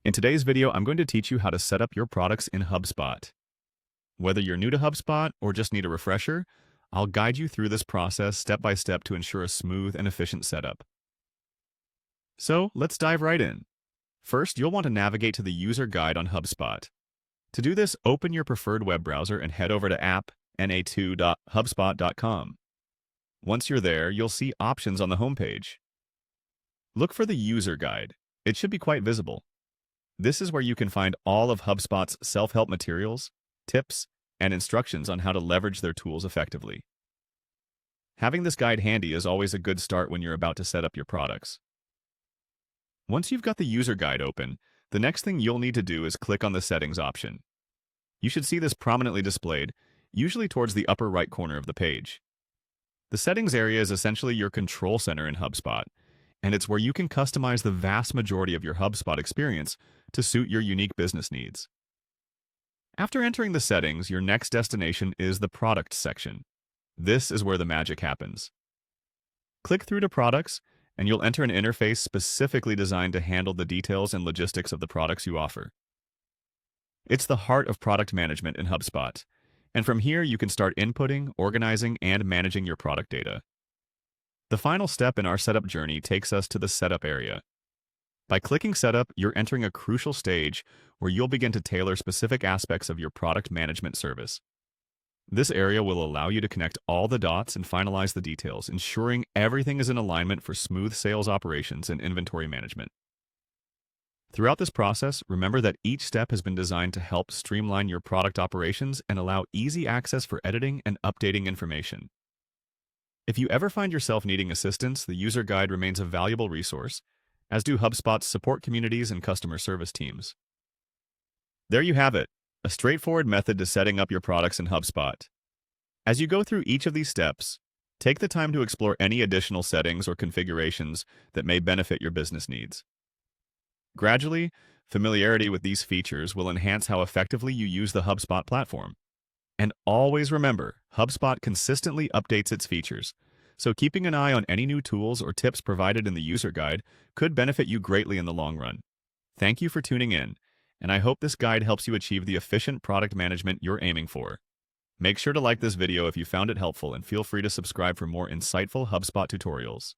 In today's video, I'm going to teach you how to set up your products in HubSpot. Whether you're new to HubSpot or just need a refresher, I'll guide you through this process step by step to ensure a smooth and efficient setup. So let's dive right in. First, you'll want to navigate to the user guide on HubSpot. To do this, open your preferred web browser and head over to app.na2.hubspot.com. Once you're there, you'll see options on the homepage. Look for the user guide. It should be quite visible. This is where you can find all of HubSpot's self-help materials, tips, and instructions on how to leverage their tools effectively. Having this guide handy is always a good start when you're about to set up your products. Once you've got the user guide open, the next thing you'll need to do is click on the Settings option. You should see this prominently displayed, usually towards the upper right corner of the page. The Settings area is essentially your control center in HubSpot, and it's where you can customize the vast majority of your HubSpot experience to suit your unique business needs. After entering the settings, your next destination is the Products section. This is where the magic happens. Click through to Products, and you'll enter an interface specifically designed to handle the details and logistics of the products you offer. It's the heart of product management in HubSpot, and from here you can start inputting, organizing, and managing your product data. The final step in our setup journey takes us to the Setup area. By clicking Setup, you're entering a crucial stage where you'll begin to tailor specific aspects of your product management service. This area will allow you to connect all the dots and finalize the details, ensuring everything is in alignment for smooth sales operations and inventory management. Throughout this process, remember that each step has been designed to help streamline your product operations and allow easy access for editing and updating information. If you ever find yourself needing assistance, the user guide remains a valuable resource, as do HubSpot's support communities and customer service teams. There you have it, a straightforward method to setting up your products in HubSpot. As you go through each of these steps, take the time to explore any additional settings or configurations that may benefit your business needs. Gradually, familiarity with these features will enhance how effectively you use the HubSpot platform. And always remember, HubSpot consistently updates its features, so keeping an eye on any new tools or tips provided in the user guide could benefit you greatly in the long run. Thank you for tuning in, and I hope this guide helps you achieve the efficient product management you're aiming for. Make sure to like this video if you found it helpful, and feel free to subscribe for more insightful HubSpot tutorials.